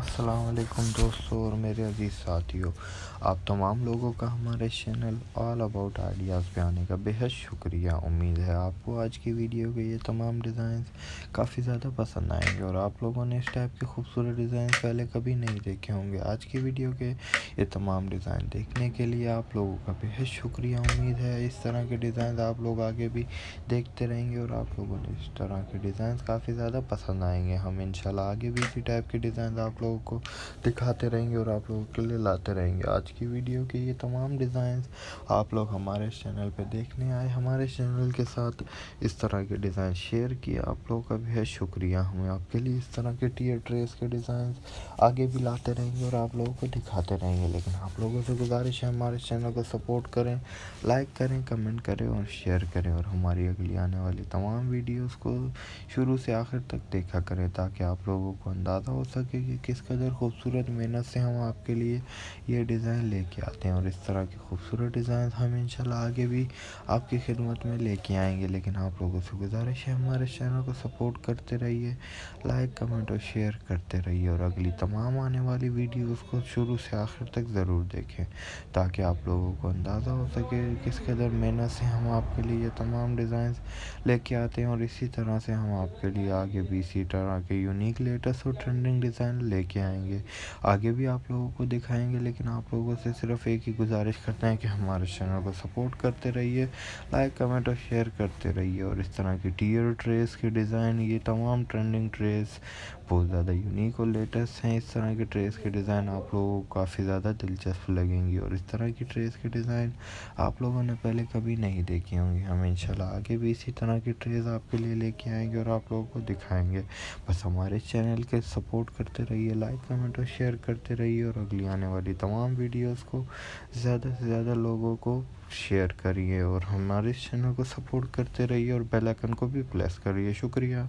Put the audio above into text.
السلام علیکم دوستوں اور میرے عزیز ساتھیوں، آپ تمام لوگوں کا ہمارے چینل آل اباؤٹ آئیڈیاز پہ آنے کا بہت شکریہ۔ امید ہے آپ کو آج کی ویڈیو کے یہ تمام ڈیزائنز کافی زیادہ پسند آئیں گے اور آپ لوگوں نے اس ٹائپ کے خوبصورت ڈیزائنز پہلے کبھی نہیں دیکھے ہوں گے۔ آج کی ویڈیو کے یہ تمام ڈیزائن دیکھنے کے لیے آپ لوگوں کا بہت شکریہ۔ امید ہے اس طرح کے ڈیزائنز آپ لوگ آگے بھی دیکھتے رہیں گے اور آپ لوگوں نے اس طرح کے ڈیزائنز کافی زیادہ پسند آئیں گے۔ ہم انشاءاللہ آگے بھی اسی ٹائپ کے ڈیزائنز آپ لوگوں کو دکھاتے رہیں گے اور آپ لوگوں کے لیے لاتے رہیں گے۔ آج کی ویڈیو کے یہ تمام ڈیزائنز آپ لوگ ہمارے چینل پہ دیکھنے آئے، ہمارے چینل کے ساتھ اس طرح کے ڈیزائن شیئر کیے، آپ لوگوں کا بہت شکریہ۔ ہمیں آپ کے لیے اس طرح کے ٹیئر ٹریس کے ڈیزائنز آگے بھی لاتے رہیں گے اور آپ لوگوں کو دکھاتے رہیں گے، لیکن آپ لوگوں سے گزارش ہے ہمارے چینل کو سپورٹ کریں، لائک کریں، کمنٹ کریں اور شیئر کریں، اور ہماری اگلی آنے والی تمام ویڈیوز کو شروع سے آخر تک دیکھا کریں تاکہ آپ لوگوں کو اندازہ ہو سکے کہ کس قدر خوبصورت محنت سے ہم آپ کے لیے یہ ڈیزائن لے کے آتے ہیں۔ اور اس طرح کے خوبصورت ڈیزائن ہم انشاءاللہ آگے بھی آپ کی خدمت میں لے کے آئیں گے، لیکن آپ لوگوں سے گزارش ہے ہمارے چینل کو سپورٹ کرتے رہیے، لائک، کمنٹ اور شیئر کرتے رہیے، اور اگلی تمام آنے والی ویڈیوز کو شروع سے آخر تک ضرور دیکھیں تاکہ آپ لوگوں کو اندازہ ہو سکے کس قدر محنت سے ہم آپ کے لیے یہ تمام ڈیزائنز لے کے آتے ہیں، اور اسی طرح سے ہم آپ کے لیے آگے بھی اسی طرح کے یونیک، لیٹسٹ اور ٹرینڈنگ ڈیزائن لے کے آئیں گے، آگے بھی آپ لوگوں کو دکھائیں گے۔ لیکن آپ لوگوں سے صرف ایک ہی گزارش کرتے ہیں کہ ہمارے چینل کو سپورٹ کرتے رہیے، لائک، کمنٹ اور شیئر کرتے رہیے، اور اس طرح کی ٹیئر ٹریس کے ڈیزائن، یہ تمام ٹرینڈنگ ٹریس بہت زیادہ یونیک اور لیٹسٹ ہیں۔ اس طرح کے ٹریس کے ڈیزائن آپ لوگوں کو کافی زیادہ دلچسپ لگیں گی، اور اس طرح کی ٹریس کے ڈیزائن آپ لوگوں نے پہلے کبھی نہیں دیکھے ہوں گے۔ ہم انشاءاللہ آگے بھی اسی طرح کی ٹریس آپ کے لیے لے کے آئیں گے اور آپ لوگوں کو دکھائیں گے۔ بس ہمارے چینل کے سپورٹ کرتے رہیے، لائک، کمنٹ اور شیئر کرتے رہیے، اور اگلی آنے والی تمام ویڈیوز کو زیادہ سے زیادہ لوگوں کو شیئر کریے، اور ہمارے چینل کو سپورٹ کرتے رہیے، اور بیل آئیکن کو بھی پریس کریے۔ شکریہ۔